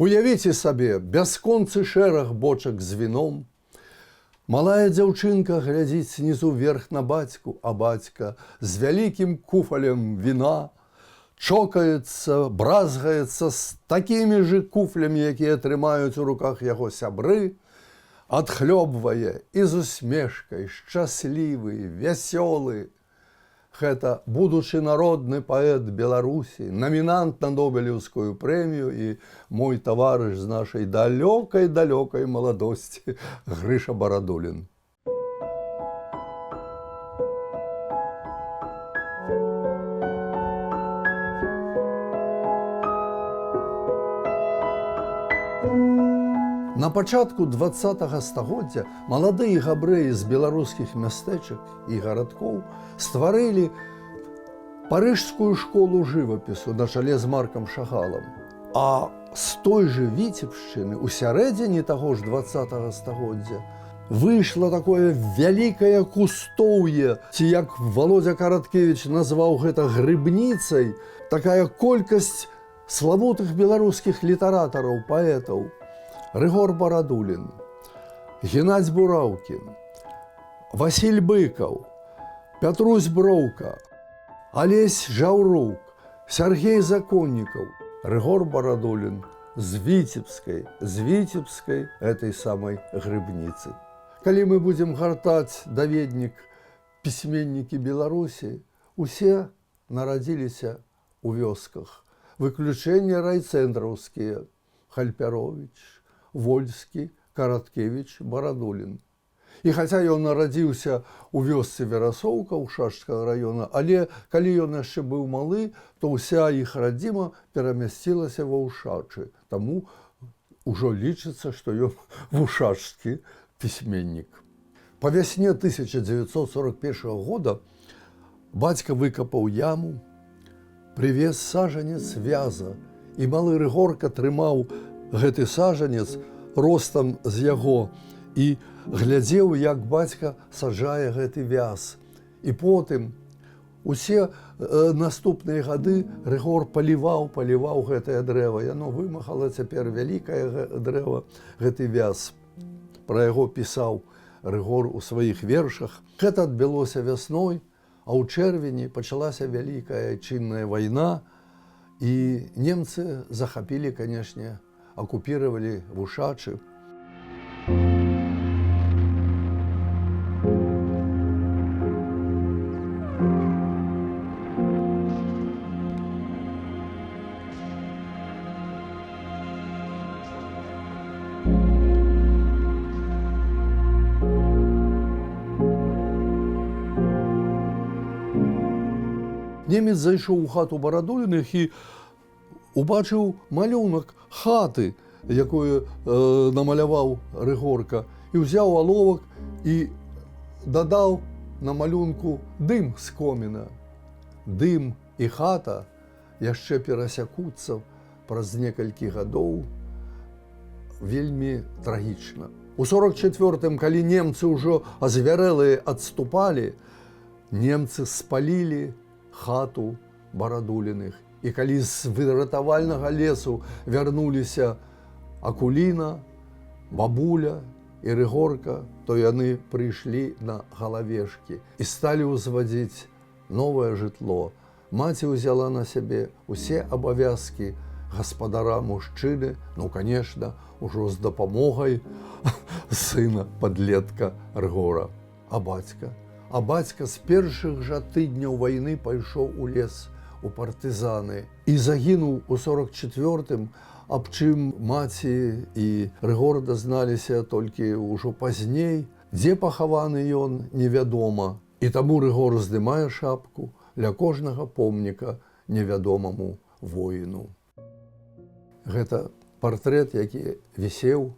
Уявіце сабе, бясконцы шэраг бочак з віном. Малая дзяўчынка глядзіць знізу вверх на бацьку, а бацька з вялікім куфалем віна чокаецца, бразгаецца з такімі ж куфлямі, якія трымаюць у руках яго сябры, адхлёбвае і з усмешкай, шчаслівы, вясёлы. Гэта будучы народны паэт Беларусі, намінант на Нобелеўскую прэмію і мой таварыш з нашай далёкай-далёкай маладосці Грыша Барадулін. На пачатку 20-го стагоддзя маладыя габрэі з беларускіх мястэчак і гарадкоў стварылі парыжскую школу жывапісу на чале з Маркам Шагалам. А з той жа Віцебшчыны ў сярэдзіне таго ж 20-го стагоддзя выйшла такое вялікае кустоўе, ці як Володя Караткевіч назваў гэта грыбніцай, такая колькасць славутых беларускіх літаратараў, паэтаў. Рыгор Барадулін, Геннадзь Бураўкін, Васіль Быкаў, Пятрусь Броўка, Алесь Жаўрук, Сяргей Законнікаў. Рыгор Барадулін з Віцебскай этой самай грыбніцы. Калі мы будзем гартаць даведнік пісьменнікі Беларусі, усе нарадзіліся ў вёсках. Выключэнне райцэнтраўскія: Хальпяровіч, Вольскі, Караткевіч, Барадулін. І хаця ён нарадзіўся ў вёсцы Верасоўка Ушачскага раёна, але калі ён яшчэ быў малы, то ўся іх радзіма перамясцілася ва Ушачы. Таму ўжо лічыцца, што ён вушачскі пісьменнік. Па вясне 1941 года бацька выкапаў яму, прывез сажанец вяза, і малы Рыгорка трымаў гэты сажанец ростам з яго і глядзеў, як бацька саджае гэты вяз. І потым усе наступныя гады Рыгор паліваў гэтае дрэва. Яно вымахала цяпер вялікае дрэва, гэты вяз. Пра яго пісаў Рыгор у сваіх вершах. Гэта адбылося вясной, а ў чэрвені пачалася вялікая айчынная вайна, і немцы захапілі, канешне, акупировали Вушачы. Немец зайшоў у хату Барадуліных і убачыў малюнак хаты, якую намаляваў Рыгорка, і ўзяў аловак і дадаў на малюнку дым з коміна. Дым і хата яшчэ перасякуцца праз некалькі гадоў вельмі трагічна. У 44-м, калі немцы ўжо азвярэлыя адступалі, немцы спалілі хату Барадуліных. І калі з выратавальнага лесу вярнуліся Акуліна, бабуля і Рыгорка, то яны прыйшлі на галавешкі і сталі ўзвадзіць новае жытло. Маці ўзяла на сябе усе абавязкі гаспадара мужчыны, ну, конечно, ужо з дапамогай сына падлетка Рыгора. А бацька з першых жа тыдняў вайны пайшоў у лес, у партызаны, і загінуў у 44-м, аб чым маці і Рыгор дазналіся толькі ўжо пазней. Дзе пахаваны ён, невядома. І таму Рыгор здымае шапку ля кожнага помніка невядомаму воіну. Гэта партрэт, які вісеў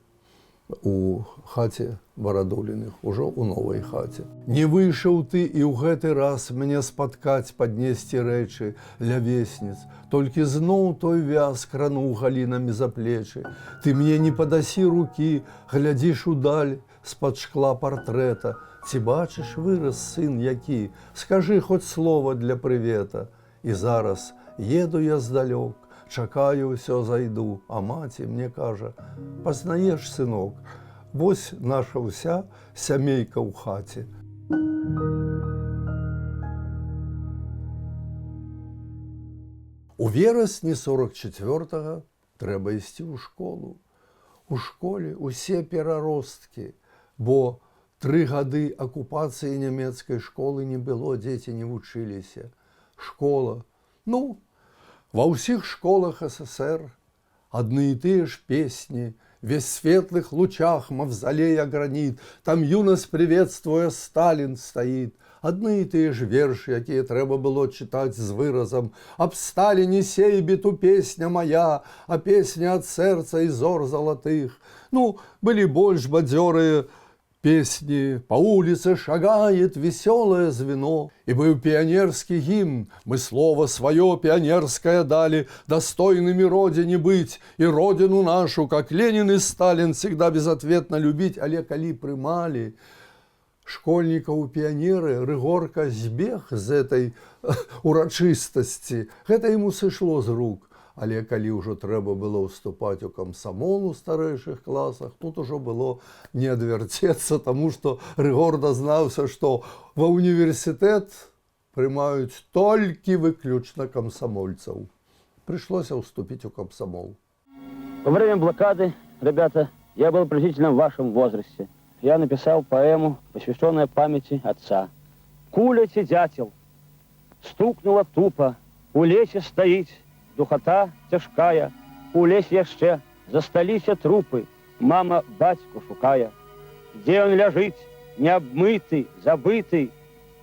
у хаце Барадуліных, ужо ў новай хаце. Не выйшаў ты і ў гэты раз мне спаткаць, паднесці рэчы ля весніц, толькі зноў той вяз крануў галінамі за плечы. Ты мне не падасі рукі, глядзіш удаль з-пад шкла партрэта. Ці бачыш вырас сын які? Скажы хоць слова для прывета. І зараз еду я здалёк, чакаю, ўсё зайду. А маці мне кажа: пазнаеш, сынок, вось наша ўся сямейка ў хаце. У верасні 44-го трэба ісці ў школу. У школе усе пераросткі, бо 3 гады акупацыі нямецкай школы не было, дзеці не вучыліся. Школа. Ну, ва ўсіх школах СССР адны і тыя ж песні, весь в светлых лучах мавзолея гранит, там юность приветствуя Сталин стоит. Адны і тыя ж вершы, якія трэба было чытаць з выразам: «Аб Сталіне сей біту песня моя, а песня ад сэрца і зор залатых». Ну, былі больш бадзёрыя песни: «По улице шагает веселое звено». И был пионерский гимн: «Мы слово свое пионерское дали, достойными родине быть, и родину нашу, как Ленин и Сталин, всегда безответно любить». Але калі прымалі школьнікаў у піянеры, Рыгорка збег з этой урачыстасці. Гэта ему сышло з рук. Але калі ўжо трэба было ўступаць у камсамол у старэйшых класах, тут ужо было не адвярцецца, таму што Рыгор дазнаўся, што ва універсітэт прымаюць толькі выключна камсамольцаў. Пришлося уступить у комсомол. Во время блокады, ребята, я был приблизительно в вашем возрасте. Я написал поэму, посвященную памяти отца. Куля ці дятел, стукнула тупо, у лесе стоит, духота тяжкая, у лесе яшчэ засталіся трупы, мама батьку шукая. Где он лежит, необмытый, забытый,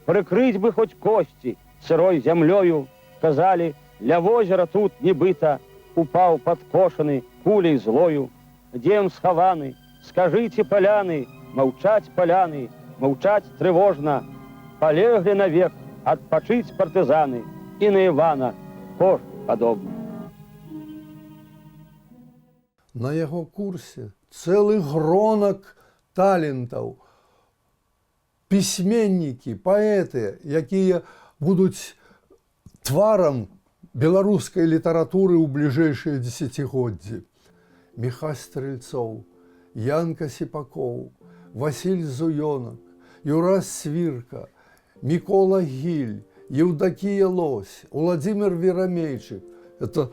прикрыть бы хоть кости сырой землею, сказали, ля возера тут не быта, упал подкошенный кулей злою. Где он схованы, скажите, поляны, молчать поляны, молчать тревожно, полегли навек отпочить партизаны, и на Ивана тоже подобно. На яго курсе цэлы гронак талентаў, пісьменнікі, паэты, якія будуць тварам беларускай літаратуры ў бліжэйшыя дзесяцігоддзі. Міхась Стрэльцоў, Янка Сіпакоў, Васіль Зуёнак, Юрась Свірка, Мікола Гіль, Еўдакія Лось, Уладзімір Верамейчык. Это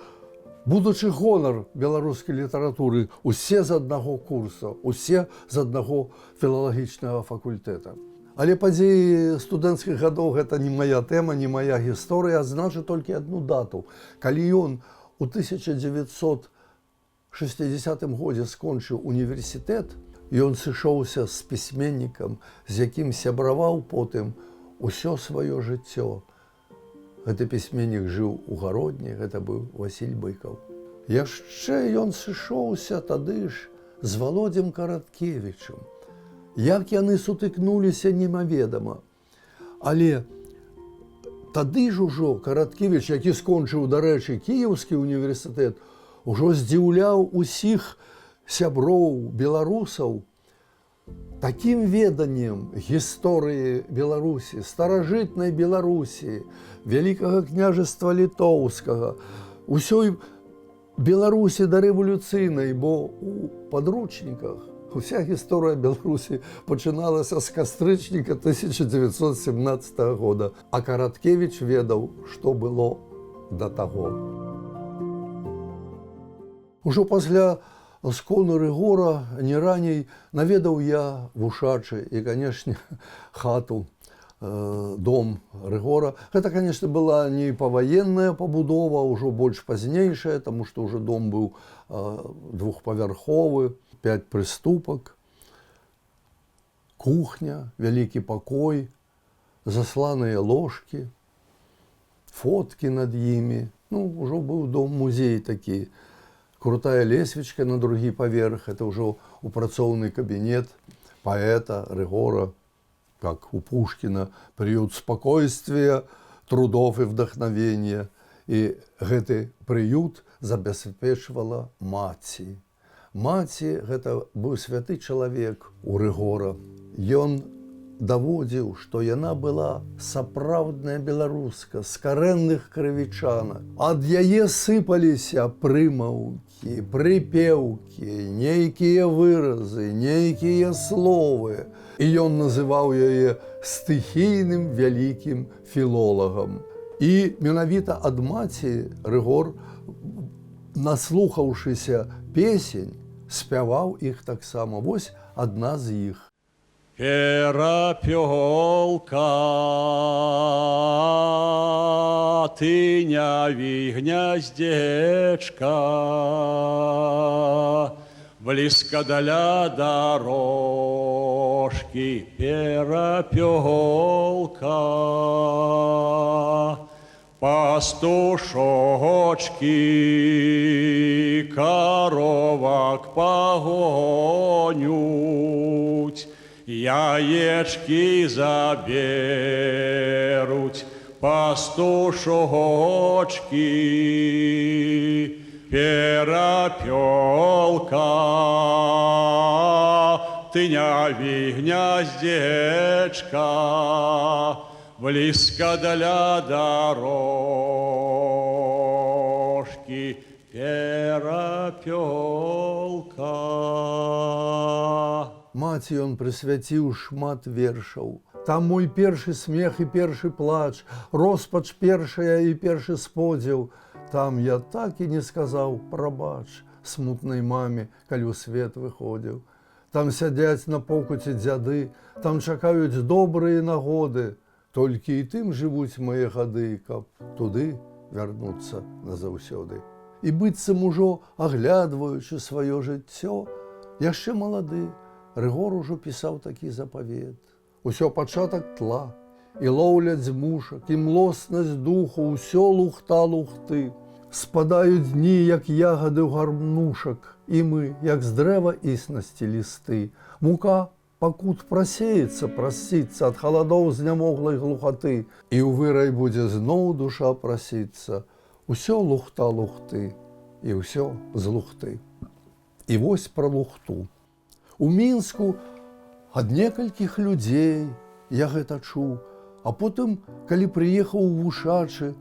будучы гонар беларускай літаратуры, усе з аднаго курса, усе з аднаго філалагічнага факультэта. Але падзеі студэнцкіх гадоў гэта не моя тэма, не моя гісторыя, адзначу толькі адну дату. Калі ён у 1960 годзе скончыў універсітэт, ён сышоўся з пісьменнікам, з якім сябраваў потым усё сваё жыццё. Гэты пісьменнік жыў у Гародні, гэта быў Васіль Быкаў. Яшчэ ён сышоўся тады ж з Володзем Караткевічам. Як яны сутыкнуліся, немаведама. Але тады ж ужо Караткевіч, які скончыў, дарэчы, Кіеўскі універсітэт, ужо здзіўляў усіх сяброў беларусаў такім веданнем гісторыі Беларусі, старажытнай Беларусі, Вялікага княжества Літоўскага, усёй Беларусі дарэвалюцыйнай, бо у падручніках уся гісторыя Беларусі пачыналася з кастрычніка 1917 года, а Караткевіч ведаў, што было да таго. Ужо пасля скону Рыгора не раней наведаў я Вушачы і, канешне, хату, дом Рыгора. Гэта, канешне, была не паваенная пабудова, ужо больш пазнейшая, таму што ўжо дом быў двухпавярховы, 5 прыступак, кухня, вялікі пакой, засланыя ложкі, фоткі над імі. Ну, ужо быў дом-музей такі. Крутая лесвічка на другі паверх, это ўжо упрацоўны кабінет паэта Рыгора, как у Пушкіна, приют спокойствия, трудов и вдохновения. І гэты приют забяспечвала маці. Маці гэта быў святы чалавек у Рыгора. Ён даводзіў, што яна была сапраўдная беларуска, з карэнных крывічанак. Ад яе сыпаліся прымаўкі, прыпеўкі, нейкія выразы, нейкія словы. І ён называў яе стыхійным вялікім філолагам. І менавіта ад маці Рыгор, наслухаўшыся песень, спяваў іх таксама. Вось адна з іх. Перапёлка, тыняві гняздечка, близко даля дорожки. Перапёлка, пастушочки коровок погонють, яєчки заберуть пастушочки. Перапёлка, тыняві гняздечка, близко для дорожки. Перапёлка. Маці ён прысвяціў шмат вершаў. Там мой першы смех і першы плач, роспач першая і першы сподзеў. Там я так і не сказаў прабач смутнай маме, калі ў свет выходзіў. Там сядзяць на покуце дзяды, там чакаюць добрыя нагоды. Толькі і тым жывуць мае гады, каб туды вярнуцца назаўсёды. І быццам ужо аглядваючы сваё жыццё, яшчэ малады, Рыгор ужо пісаў такі запавет. Усё пачатак тла, і лоўля дзьмушак, і млоснасць духу, усё лухта лухты. Спадаюць дні, як ягады ў гармнушак, і мы, як з дрэва існасці лісты. Мука пакут прасеецца, прасіцца ад халадоў знямоглай глухаты, і ў вырай будзе зноў душа прасіцца. Усё лухта лухты, і ўсё з лухты. І вось пра лухту. У Мінску ад некалькіх людзей я гэта чуў, а потым, калі прыехаў у Вушачы,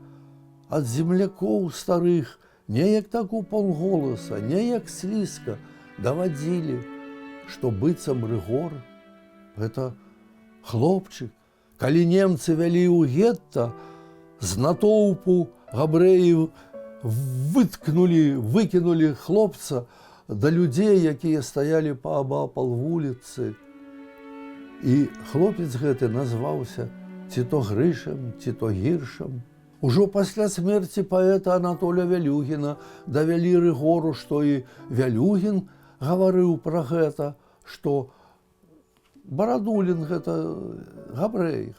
ад землякоў старых, неяк так у паўголаса, неяк слізка давадзілі, што быццам Рыгор – гэта хлопчык. Калі немцы вялі ў гетта, з натоўпу габрэі выкінулі хлопца да людзей, якія стаялі паабапал вуліцы. І хлопец гэты назваўся ці то Грышам, ці то Гіршам. Ужо пасля смерці паэта Анатоля Вялюгіна давялі Рыгору, што і Вялюгін гаварыў пра гэта, што Барадулін гэта габрэй.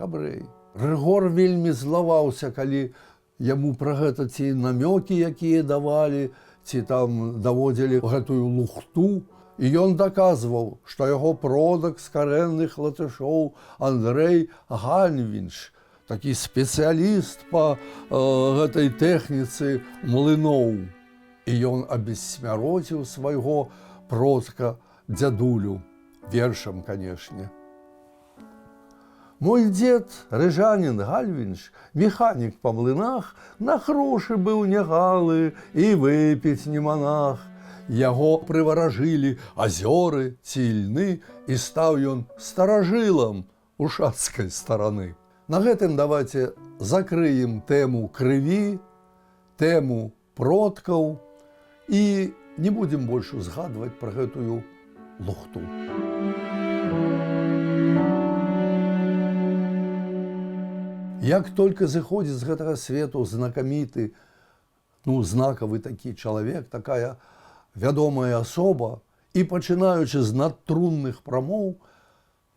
Рыгор вельмі злаваўся, калі яму пра гэта ці намёкі, якія давалі, ці там даводзілі гэтую лухту. І ён даказваў, што яго продак з карэнных латышоў Андрэй Гальвінш, такі спецыяліст па гэтай тэхніцы млыноў. І ён абессмяроціў свайго продка дзядулю, вершам, канешне. Мой дзед, рыжанін Гальвінш, механік па млынах, на грошы быў нягалы і выпіць не манах. Яго прываражылі азёры ці ільны, і стаў ён старажылам ушацкай стараны. На гэтым давайце закрыем тэму крыві, тэму продкаў і не будзем больш узгадваць пра гэтую лухту. Як толькі зыходзіць з гэтага свету знакаміты, знакавы такі чалавек, такая вядомая асоба, і пачынаючы з надтрунных прамоў,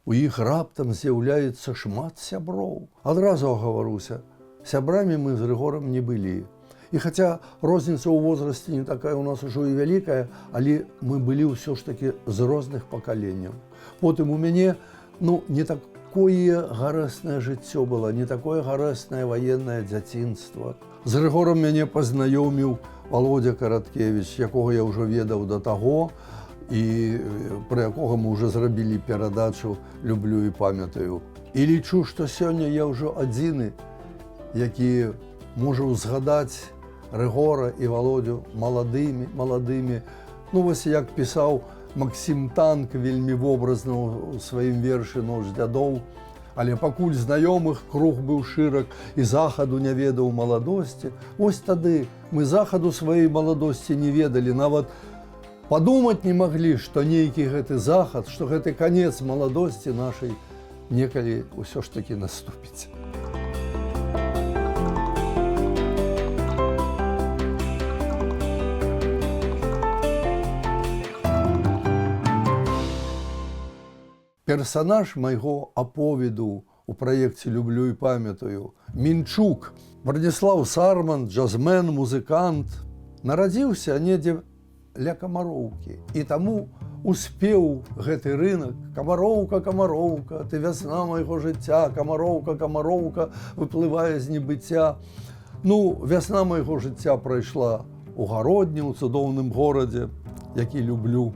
у іх раптам з'яўляецца шмат сяброў. Адразу агаваруся, сябрамі мы з Рыгорам не былі. І хаця розніца ў возрасце не такая ў нас ужо і вялікая, але мы былі ўсё ж такі з розных пакаленняў. Потым у мяне, не такое гарэснае жыццё было, не такое гарэснае ваеннае дзяцінства. З Рыгорам мяне пазнаёміў Володя Караткевіч, якога я ўжо ведаў да таго, і про якого ми вже зробили передачу «Люблю і пам'ятаю». І лічу, що сьогодні я вже адзіны, які можу згадати Ригора і Володю маладымі. Ну, вось як пісаў Максим Танк вельмі вобразна ў сваім вершы «Ноч дзядоў». Але пакуль знаёмых круг быў шырак і захаду не ведаў маладосці, ось тады мы захаду сваёй маладосці не ведалі, нават падумаць не маглі, што нейкі гэты захад, што гэты канец маладосці нашай некалі ўсё ж такі наступіць. Персанаж майго аповеду у праекце «Люблю і памятаю» Мінчук, Браніслаў Сарман, джазмен, музыкант, нарадзіўся недзе ля Камароўкі. І таму успеў гэты рынак «Камароўка, Камароўка, ты вясна майго жыцця, Камароўка, Камароўка, выплывае з небыцця». Ну, вясна майго жыцця прайшла у Гародні, у цудоўным горадзе, які люблю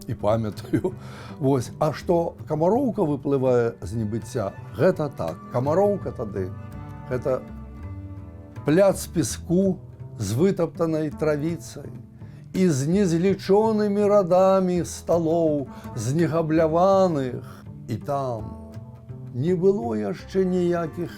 і памятаю. Вось. А што Камароўка выплывае з небыцця, гэта так. Камароўка тады – гэта пляц песку з вытаптанай травіцай і з незлічонымі радамі сталоў, знегабляваных. І там не было яшчэ ніякіх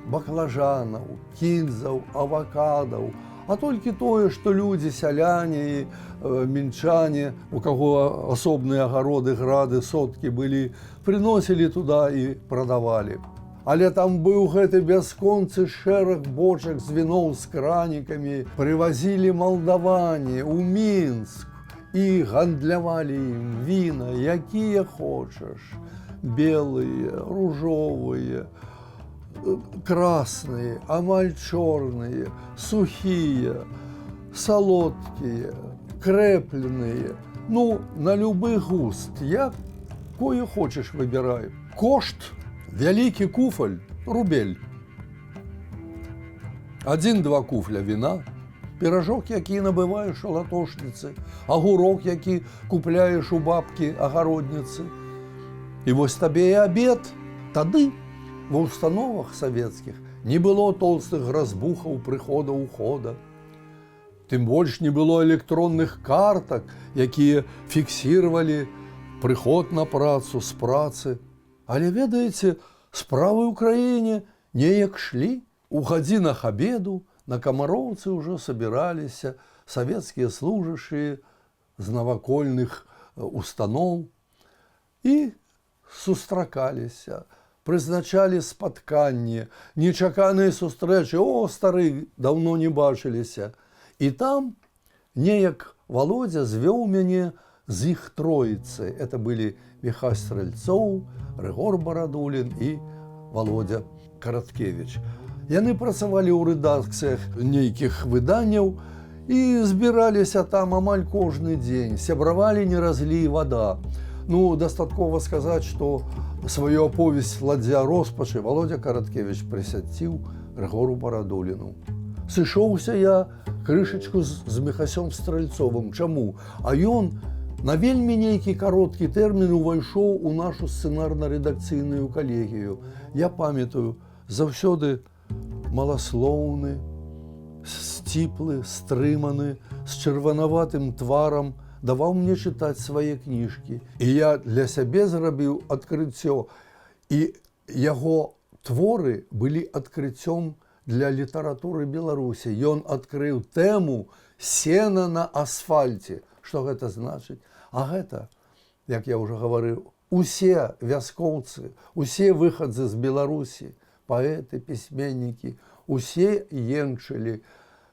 баклажанаў, кінзаў, авакадаў, а толькі тое, што людзі, сяляне і мінчане, у каго асобныя агароды, грады, соткі былі, прыносілі туда і прадавалі. Але там быў гэты бясконцы шэраг бочак з віноў з кранікамі, прывазілі малдаване ў Мінск і гандлявалі ім віна, якія хочаш, белыя, ружовыя, красныя, амаль чорныя, сухія, салодкія, крэпленыя. Ну, на любы густ, якое хочаш выбірай. Кошт – вялікі куфаль, рубель. 1-2 куфля віна, піражок, які набываеш у латошніцы, агурок, які купляеш у бабкі-агародніцы. І вось табе і абед. Тады ва ўстановах савецкіх не было толстых гразбухаў прыхода-ухода. Тым больш не было электронных картак, якія фіксіравалі прыход на працу з працы. Але, ведаеце, справы ў краіне неяк шлі. У гадзінах абеду на Камароўцы ўжо сабіраліся савецкія служачыя з навакольных устаноў і сустракаліся, прызначалі спатканні, нечаканыя сустрэчы. О, стары, даўно не бачыліся. І там неяк Володя звёў мяне з іх троіцы. Это былі Міхась Стральцоў, Рыгор Барадулін і Володя Караткевіч. Яны працавалі ў рэдакцыях нейкіх выданняў і збіраліся там амаль кожны дзень. Сябравалі не разлі вада. Ну, дастаткова сказаць, што сваю аповесць «Ладдзя роспачы» Володя Караткевіч прысвяціў Рыгору Барадуліну. Сышоўся я крышачку з Міхасём Стральцовым. Чаму? А ён на вельмі нейкі кароткі тэрмін увайшоў у нашу сцэнарна-рэдакцыйную калегію. Я памятаю, заўсёды маласлоўны, сціплы, стрыманы, з чырванаватым тварам, даваў мне чытаць свае кніжкі. І я для сябе зрабіў адкрыццё. І яго творы былі адкрыццём для літаратуры Беларусі. Ён адкрыў тэму «Сена на асфальце». Што гэта значыць? А гэта, як я ўжо гаварыў, усе вяскоўцы, усе выхадзы з Беларусі, паэты, пісьменнікі, усе енчылі,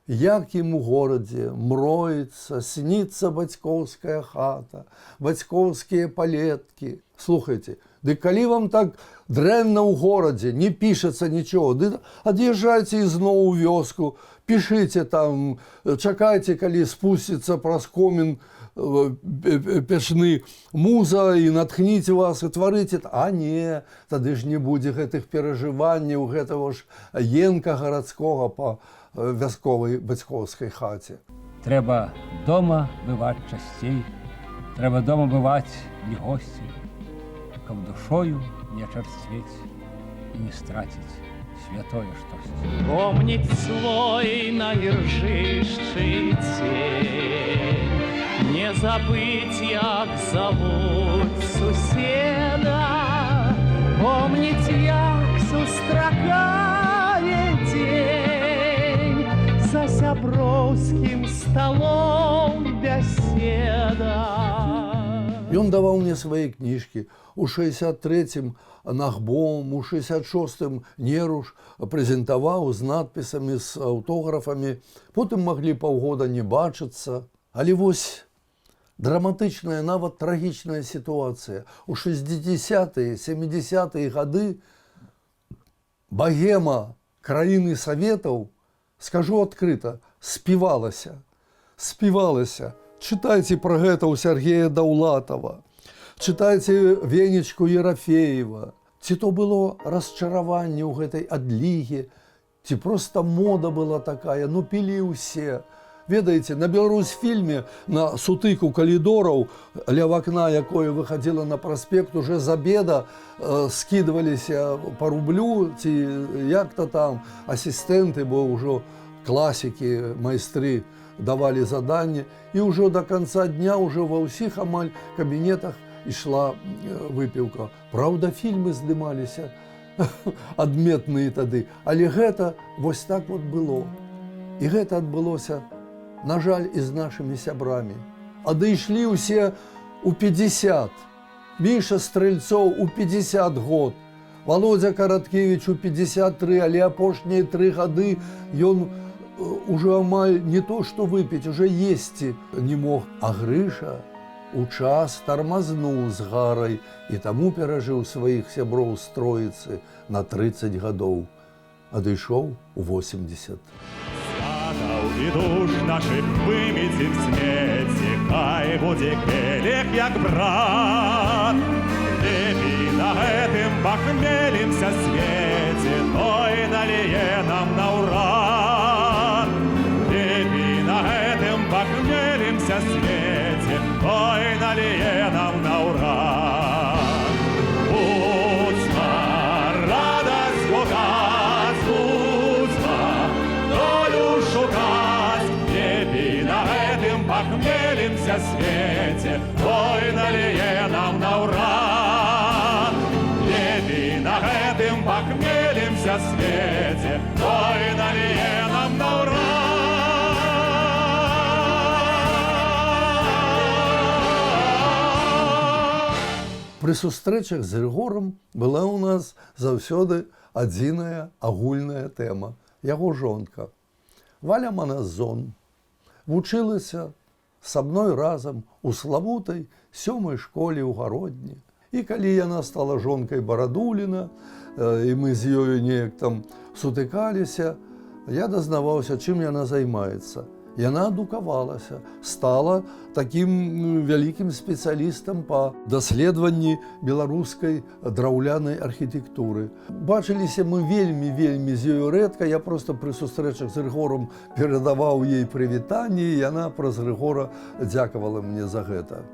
як ім у горадзе мроіцца, сніцца бацькоўская хата, бацькоўскія палеткі. Слухайце, дык калі вам так дрэнна ў горадзе, не пішацца нічого, ды ад'язджайце ізноў у вёску, пішыце там, чакайце, калі спусціцца праз комін печны муза і натхніце вас, і тварыце. А не, тады ж не будзе гэтых перажыванняў, гэтага ж енка гарадскога па вясковай бацькоўскай хаце. Трэба дома бываць часцей, Трэба дома бываць не госці, каб душою не ачарцвець і не страціць святое штосьці. Помнить свой наиржышчий тень, не забыть, як зовут суседа, помнить, як сустракае день, за сяброўскім столом беседа. Ён даваў мне свае кніжкі. У 63-м Нахбом, у 66-м Неруш прэзентаваў з надпісамі, з аўтографамі. Потым маглі паўгода не бачыцца. Але вось драматычная, нават трагічная сітуацыя. У 60-е, 70-е гады багема краіны Саветаў, скажу адкрыта, співалася. Співалася. Чытайце пра гэта ў Сергея Даўлатава, чытайце Венечку Ерафеева. Ці то было расчараванне ў гэтай адлігі, ці проста мода была такая, ну пілі ўсе. Ведаеце, на Беларусьфільме, на сутыку калідораў, ля вакна, якое выхадзіла на праспект, уже з абеда скідваліся па рублю, ці як-то там асістэнты, бо ўжо класікі, майстры, давали заданні, і ўжо до конца дня уже ва ўсіх амаль кабінетах ішла выпіўка. Праўда, фільмы здымаліся адметныя тады, але гэта вось так вот было. І гэта адбылося, на жаль, і з нашымі сябрамі. Адышлі ўсе у 50. Міша Стрэльцоў у 50 год. Володя Караткевіч у 53, але апошнія 3 гады ён уже амаль не то, што выпіць, уже есці не мог. А Грыша у час тармазнуў з гарай і таму перажыў сваіх сяброў з Троіцы на 30 гадоў. Адышоў у 80. Святаў і душ наших вымеці в смеці, хай будзе келіх, як брат. Лепей на гэтым пахмелімся свеце, той наліе нам на ўрад. Пахмелимся свете, ой, налие нам на ура. Будьма, радость гукать, будьма, долю шукать, небі на этом пахмелимся свете, ой, налие нам на ура. Небі на этом пахмелимся свете, ой, налие нам на ура. Пры сустрэчах з Рыгорам была ў нас заўсёды адзіная агульная тэма – яго жонка. Валя Маназон вучылася са мной разам у славутай 7-й школе ў Гародні. І калі яна стала жонкай Барадуліна, і мы з ёю неяк там сутыкаліся, я дазнаваўся, чым яна займаецца. Яна адукавалася, стала такім вялікім спецыялістам па даследаванні беларускай драўлянай архітэктуры. Бачыліся мы вельмі з ёю рэдка, я проста пры сустрэчах з Рыгорам перадаваў ёй прывітанні, і яна праз Рыгора дзякавала мне за гэта.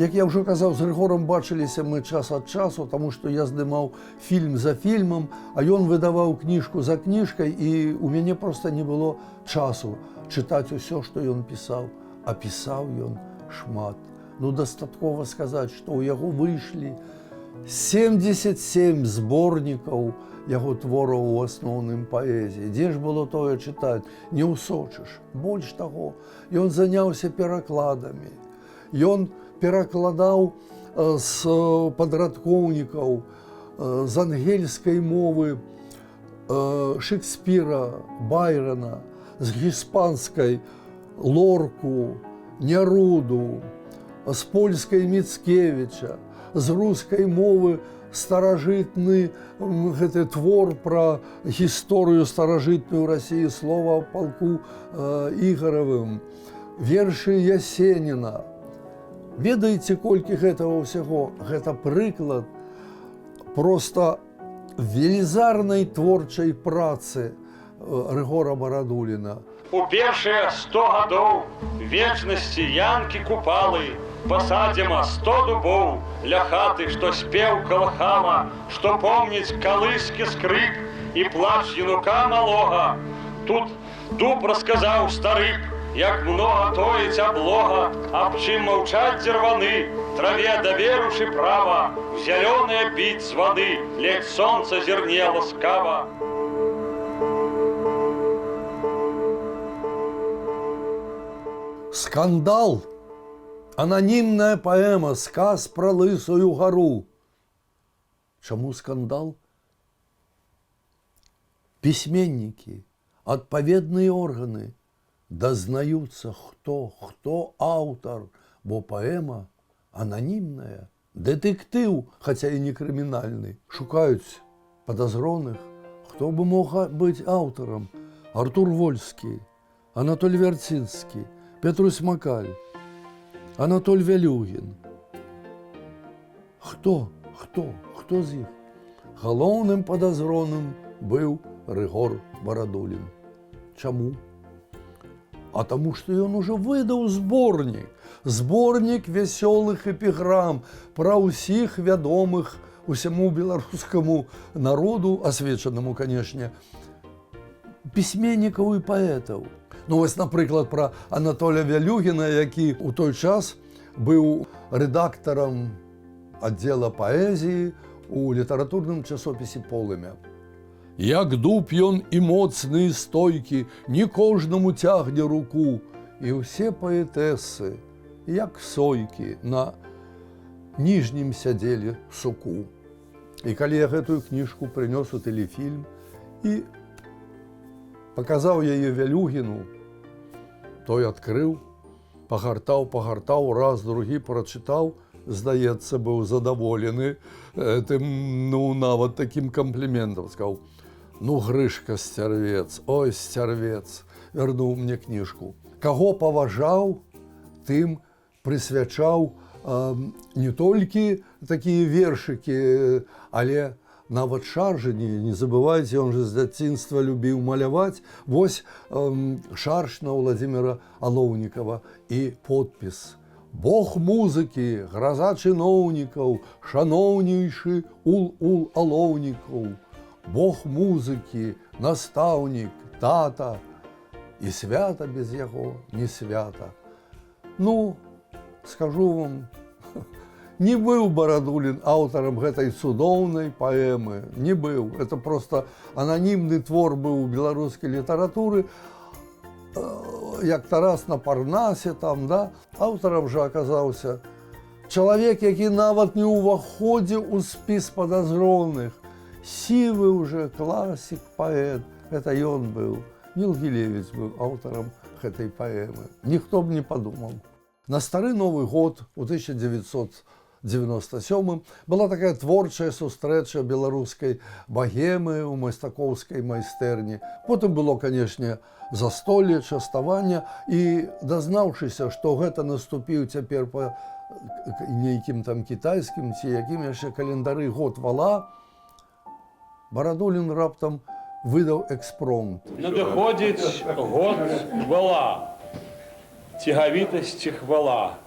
Як я ўжо казаў, з Рыгорам бачыліся мы час ад часу, таму што я здымаў фільм за фільмам, а ён выдаваў кніжку за кніжкай, і у мяне проста не было часу чытаць усё, што ён пісаў. А пісаў ён шмат. Ну, дастаткова сказаць, што ў яго выйшлі 77 зборнікаў яго твораў у асноўным паэзіі. Дзе ж было тое чытаць? Не ўсочыш. Больш таго, ён заняўся перакладамі. Ён перакладаў з падрадкоўнікаў, з ангельскай мовы Шекспіра, Байрона, з гіспанскай Лорку, Няруду, з польскай Міцкевіча, з рускай мовы старажытны гэты твор пра гісторыю старажытную Расіі, слова палку Ігаравым, вершы Ясеніна. Ведаеце, колькі гэтага ўсяго? Гэта прыклад проста велізарнай творчай працы Рыгора Барадуліна. У першыя 100 гадоў вечнасці янкі купалы пасадзіма 100 дубоў ля хаты, што спеў калахама, што помніць калыскі скрып і плач юнука малога. Тут дуб расказаў стары, як многа тоіць аблога, аб чым маўчаць дзірваны, траве даверушы права, у зялёныя біць званы, ледзь сонца зірне ласкава. Скандал. Ананімная паэма, сказ пра лысую гару. Чаму скандал? Пісьменнікі, адпаведныя органы дазнаюцца, хто аўтар, бо паэма ананімная. Дэтэктыў, хаця і не крымінальны, шукаюць падазроных, хто бы мог быць аўтарам. Артур Вольскі, Анатоль Вярцінскі, Петрусь Макаль, Анатоль Вялюгін. Хто з іх? Галоўным падазроным быў Рыгор Барадулін. Чаму? А таму, што ён ужо выдаў зборнік вясёлых эпіграм пра ўсіх вядомых усяму беларускаму народу, асвечанаму, канешне, пісьменнікаў і паэтаў. Ну, вось, напрыклад, пра Анатоля Вялюгіна, які ў той час быў рэдактарам аддзела паэзіі у літаратурным часопісе «Полымя». Як дуб ён і моцны, і стойкі, не кожнаму цягне руку, і ўсе паэтэсы, як сойкі, на ніжнім сядзелі суку. І калі я гэтую кніжку прынёс у тэлефільм і паказаў яе Вялюгіну, той адкрыў, пагартаў, раз, другі прачытаў, здаецца, быў задаволены тым, ну, нават такім кампліментам. Сказаў: «Ну, Грышка, сцярвец, ой, сцярвец», вярнуў мне кніжку. Каго паважаў, тым прысвячаў не толькі такія вершыкі, але нават шаржы. Не забывайце, он же з дзяцінства любіў маляваць. Вось шарж на Владзіміра Алоўнікава і подпіс: «Бог музыкі, граза чыноўнікаў, шаноўнейшы ул Алоўнікаў. Бог музыкі, настаўнік, тата, і свята без яго не свята». Ну, скажу вам, не быў Барадулін аўтарам гэтай цудоўнай паэмы, не быў. Это просто ананімны твор быў у беларускай літаратуры, як Тарас на Парнасе там, да? Аўтарам жа аказаўся чалавек, які нават не ўваходзіў у спіс падазроных. Сівы уже класік, паэт. Это ён быў. Ніл Гілевіч быў аўтарам гэтай паэмы. Ніхто б не падумаў. На стары Новы год у 1997 была такая творчая сустрэча беларускай багемы ў мастакоўскай майстэрні. Потым было, канешне, застолле, частаванне, і дазнаўшыся, што гэта наступіў цяпер па нейкім там кітайскім ці якім яшчэ календары год вала, Барадулін раптам выдаў экспромт. Надыходзіць год вала, цягавітасць і хвала.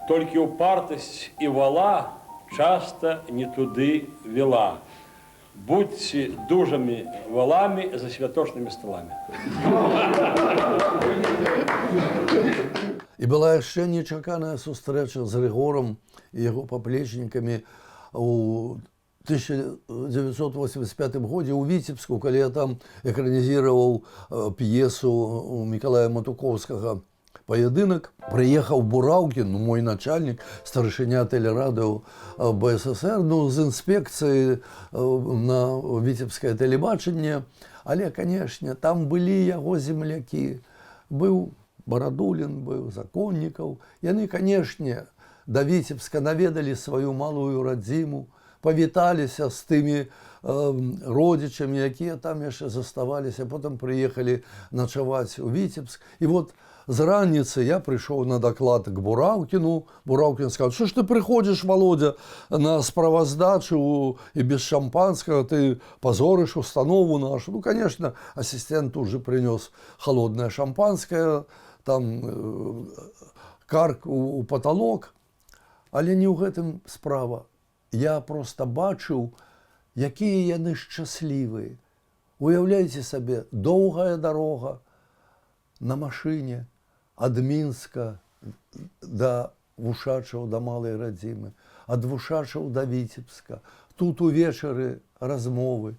Толькі упартасць і вала часта не туды вела. Будьце дужымі валами за святочнымі сталамі. І была яшчэ нечаканая сустрэча з Рыгорам і яго паплечнікамі у 1985 годзе ў Віцебску, калі я там экранізіраваў п'есу Мікалая Матукоўскага «Паядынак». Прыехаў Бураўкін, мой начальнік, старшыня тэлерадыо БССР, з інспекцыі на віцебскае тэлебачанне. Але, канешне, там былі яго землякі. Быў Барадулін, быў Законнікаў. Яны, канешне, да Віцебска наведалі сваю малую радзіму, павіталіся з тымі родзічамі, якія там яшчэ заставаліся, потым прыехалі начаваць у Віцебск. І вот з раніцы я прыйшоў на даклад к Бураўкіну. Бураўкін сказаў: «Што ж ты прыходзіш, Володя, на справаздачу і без шампанскага, ты пазорыш установу нашу». Ну, конечно, ассистент уже прынёс холоднае шампанскае, там карк у паталок. Але не ў гэтым справа. Я проста бачыў, якія яны шчаслівыя. Уяўляеце сабе, доўгая дарога на машыне ад Мінска да Вушачаў, да Малай Радзімы, ад Вушачаў да Віцебска. Тут увечары размовы.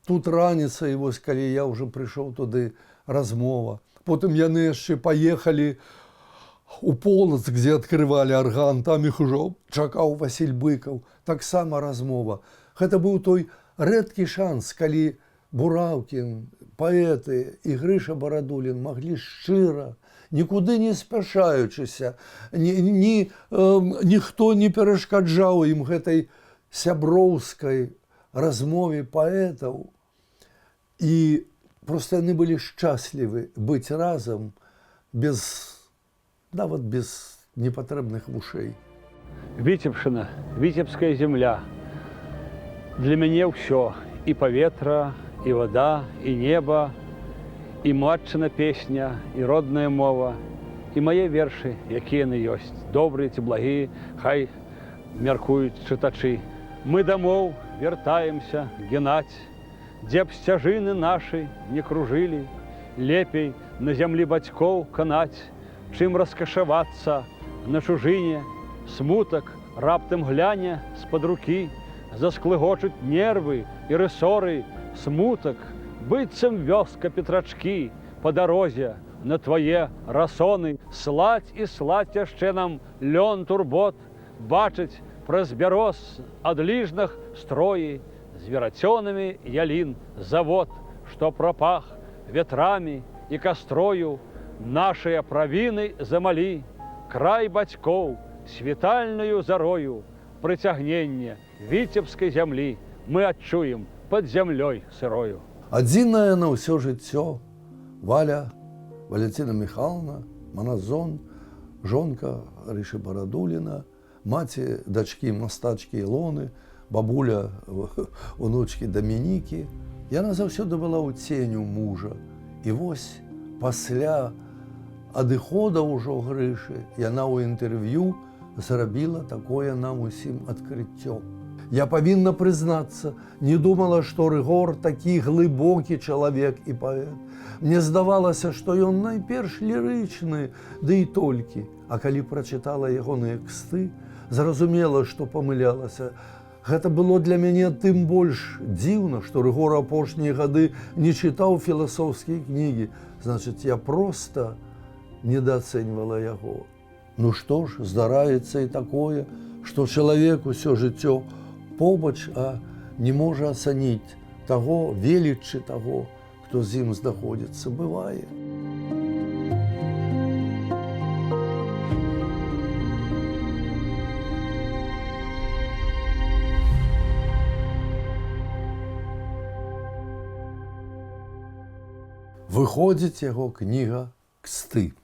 Тут раніцай, вось калі я ўжо прыйшоў туды, размова. Потым яны яшчэ паехалі у Полацк, дзе адкрывалі арган, там іх ужо чакаў Васіль Быкаў. Таксама размова. Гэта быў той рэдкі шанс, калі Бураўкін, паэты і Грыша Барадулін маглі шчыра, нікуды не спяшаючыся, ніхто не перашкаджаў ім гэтай сяброўскай размове паэтаў. І проста яны былі шчаслівы быць разам нават без непатрэбных вушэй. Віцебшчына, віцебская земля. Для мяне ўсё. І паветра, і вода, і неба, і матчына песня, і родная мова, і мае вершы, якія яны ёсць. Добрыя ці благія, хай мяркуюць чытачы. Мы дамоў вяртаемся генаць, дзе б сцяжыны нашы не кружылі, лепей на зямлі бацькоў канаць, чым раскашавацца на чужыне, смутак раптам гляне з-пад рукі, засклыгочуць нервы і рысоры, смутак, быццам вёска Петрачкі, па дарозе на твае расоны, слаць і слаць яшчэ нам лён турбот, бачыць праз бяроз адліжных строі, з верацёнамі ялін завод, што прапах ветрамі і кастрою, нашыя правіны замалі, край бацькоў світальнаю зарою, прыцягненне віцебскай зямлі мы адчуем пад зямлёй сырою. Адзіная на ўсё жыццё Валя, Валентина Михайловна, Маназон, жонка Грышы Барадуліна, маці дачкі мастачкі Ілоны, бабуля унучкі Дамінікі. Яна заўсёды была ў ценю мужа. І вось пасля адыхода ўжо Грышы яна ў інтэрв'ю зрабіла такое нам усім адкрыццё. Я павінна прызнацца, не думала, што Рыгор такі глыбокі чалавек і паэт. Мне здавалася, што ён найперш лірычны, ды і толькі. А калі прачытала ягоныя ксты, зразумела, што памылялася. Гэта было для мяне тым больш дзіўна, што Рыгор апошнія гады не чытаў філасофскія кнігі. Значыць, я проста недаацэньвала яго. Ну што ж, здараецца і такое, што чалавек усё жыццё побач, а не можа ацаніць таго, велічы таго, хто з ім знаходзіцца, бывае. Выходзіць яго кніга «Ксты».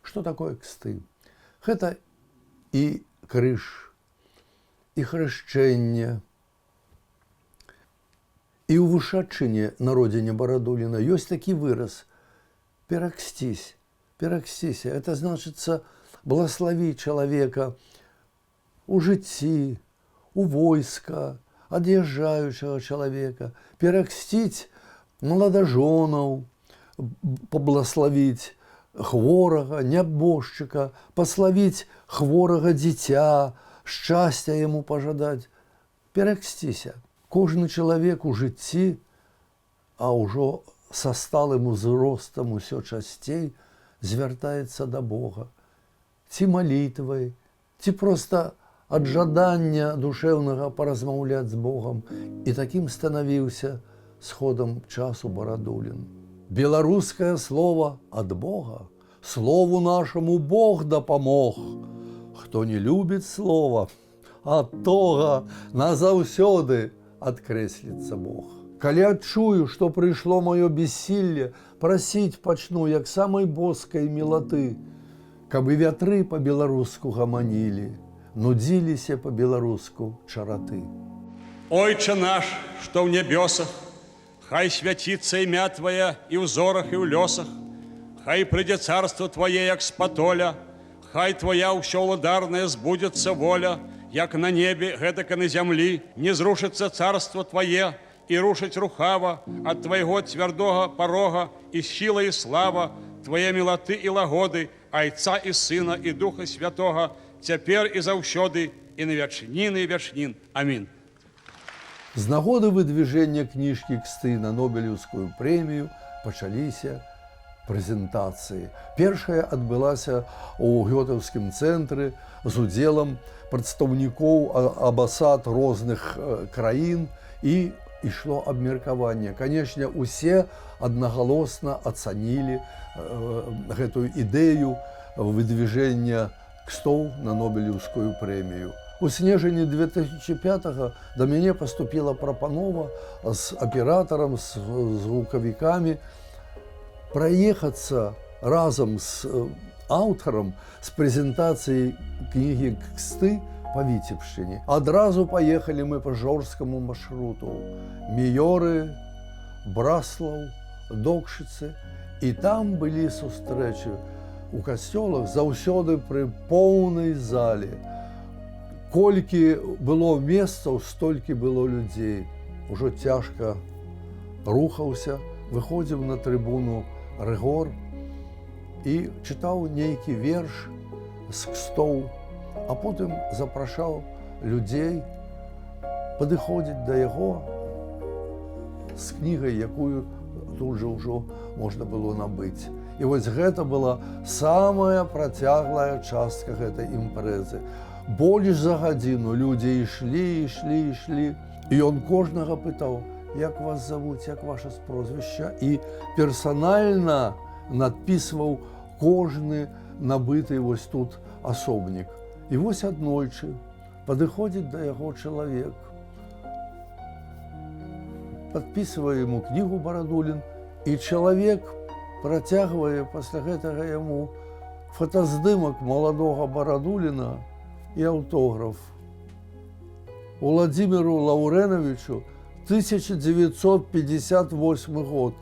Што такое ксты? Гэта і крыж, і хрышчэнне. І ў Вушаччыне, на родине Барадуліна, ёсць такі выраз «пераксцісь». Пераксціся. Это значыцца благословіць чалавека у жыцці, у войска, ад'язджаючага чалавека, пераксціць маладажонаў, паблагословіць хворага, нябожчыка, паславіць хворага дзіця, шчасця яму пажадаць. Пераксціся. Кожны чалавек у жыцці, а ўжо са сталым узростам усё часцей звяртаецца да Бога. Ці малітвай, ці проста ад жадання душэўнага паразмаўляць з Богам. І такім станавіўся з ходам часу Барадулін. Беларускае слово ад Бога, слову нашаму Бог дапамог. Хто не любіць слова, ад тога назаўсёды адкрэсліцца Бог. Калі адчую, што прыйшло маё бессілле, прасіць пачну, як самай боскай мілаты, каб і вятры па-беларуску гаманілі, нудзіліся па-беларуску чараты. Ойче наш, што ў нябёсах, хай свяціцца імя Твоя і ў зорах, і ў лёсах, хай прыйдзе царства Твоє, як з патоля, Хай твоя ўсё ўладарная збудзецца воля, як на небе, гэтак і на зямлі, не зрушыцца царство твое, і рушыць рухава ад твайго цвярдога парога, і сіла і слава, твае мілаты і лагоды, Айца і Сына і Духа Святога, цяпер і заўсёды, і на вячніны і вячнін. Амінь. З нагоды выдвиження кніжкі Ксты на Нобелеўскую прэмію пачаліся прэзентацыі. Першая адбылася ў Гётэўскім цэнтры з удзелам прадстаўнікоў амбасад розных краін, і ішло абмеркаванне. Канешне, усе аднагалосна ацанілі гэтую ідэю выдвиження Кстоў на Нобелеўскую прэмію. У снежні 2005-го да мяне паступіла прапанова з аператарам, з гукавікамі праехацца разам з аўтарам з прэзентацыяй кнігі Ксты па Віцебшчыне. Адразу паехалі мы па жорсткаму маршруту: Міёры, Браслаў, Докшыцы. І там былі сустрэчы у касцёлах заўсёды пры поўнай зале. Колькі было месцаў, столькі было людзей. Ужо цяжка рухаўся, выходзіў на трыбуну Рыгор і чытаў нейкі верш з Кстоў, а потым запрашаў людзей падыходзіць да яго з кнігай, якую тут жа ўжо можна было набыць. І вось гэта была самая працяглая частка гэтай імпрэзы. Больш за гадзіну людзі ішлі. І ён кожнага пытаў: як вас завуць, як ваша прозвішча, і персанальна надпісваў кожны набыты вось тут асобнік. І вось аднойчы падыходзіць да яго чалавек, падпісвае яму кнігу Барадулін, і чалавек працягвае пасля гэтага яму фотаздымак маладога Барадуліна і аўтограф. Уладзіміру Лаўрэнавічу 1958 год.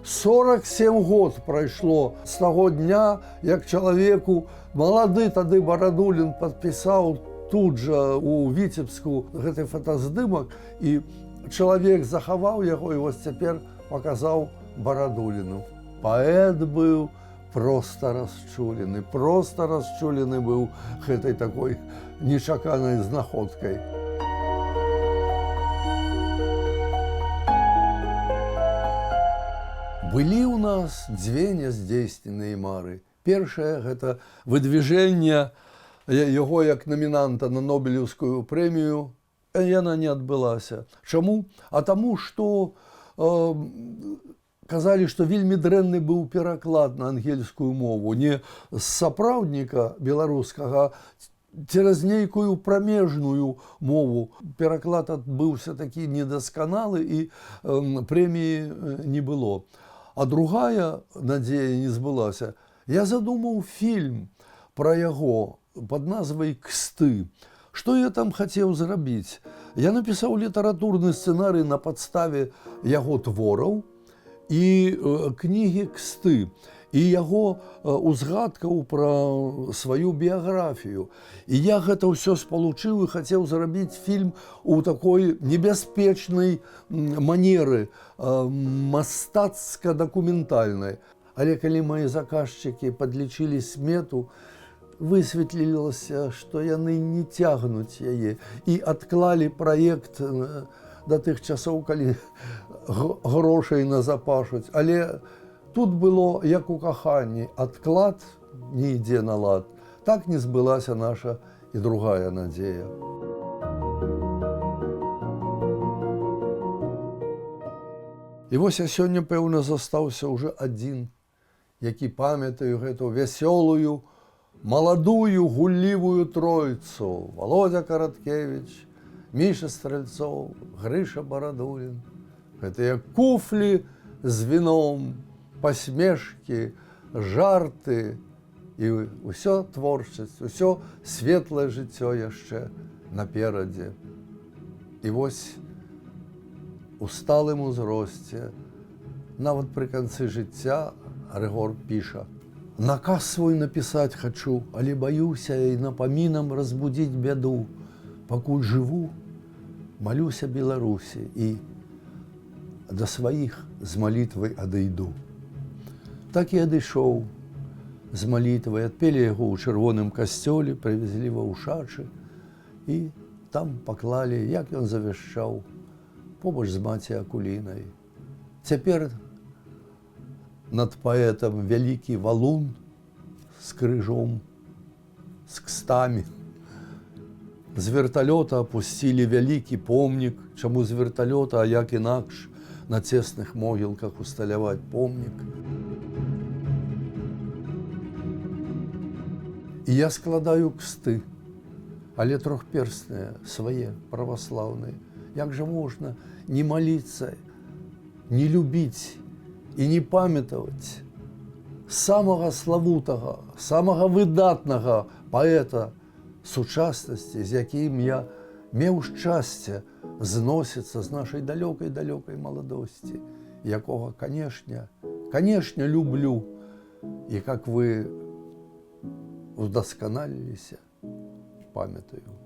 47 год прайшло з таго дня, як чалавеку малады тады Барадулін падпісаў тут жа у Віцебску гэты фотаздымак, і чалавек захаваў яго і вось цяпер паказаў Барадуліну. Паэт быў проста расчулены быў гэтай такой нечаканай знаходкай. Былі ў нас дзве няздзейсненыя мары. Першае – гэта выдвижэнне яго як намінанта на Нобелеўскую прэмію. Яна не адбылася. Чаму? А таму, што казалі, што вельмі дрэнны быў пераклад на ангельскую мову. Не з сапраўдніка беларускага, цераз нейкую прамежную мову. Пераклад адбыўся такі недасканалы, і прэміі не было. А другая надзея не збылася. Я задумаў фільм пра яго пад назвай «Ксты». Што я там хацеў зрабіць? Я напісаў літаратурны сцэнарый на падставе яго твораў і кнігі «Ксты», і яго узгадкаў пра сваю біяграфію. І я гэта ўсё спалучыў і хацеў зрабіць фільм у такой небяспечнай манеры, мастацка-дакументальнай. Але калі мои заказчыкі падлічылі смету, высветлілася, што яны не цягнуць яе, і адклалі праект да тых часоў, калі грошай назапашуць. Але тут было, як у каханні, адклад не ідзе на лад. Так не збылася наша і другая надзея. І вось я сёння, пэўна, застаўся ўжо адзін, які памятаю гэту вясёлую, маладую, гуллівую тройцу: Володя Караткевич, Міша Стральцоў, Грыша Барадулін. Гэтыя куфлі з віном, пасмешкі, жарты і ўсё творчасць, усё светлае жыццё яшчэ наперадзе. І вось у сталым узросце, нават пры канцы жыцця, Рыгор піша: Наказ свой написать хочу, але боюся и напомином разбудить беду. Покуль живу, молюся Беларуси и до своих з молитвой одойду. Так и одышоў з молитвой, отпели его у чырвоным касцёле, привезли ва Ушачы и там поклали, як ён завяшчаў, побач з маці Акулінай. Цяпер над паэтам вялікі валун з крыжом, з кстамі. З верталёта опусцілі вялікі помнік. Чаму з верталёта, а як інакш на цесных могілках усталяваць помнік. І я складаю ксты, але трохперстныя, свае, праваслаўныя. Як жа можна не маліцца, не любіць і не памятаваць самага славутага, самага выдатнага паэта сучаснасці, з якім я меў шчасце зносіцца з нашай далёкай-далёкай маладосці, якога, канешне, люблю. І як вы удасканаліліся, памятаю.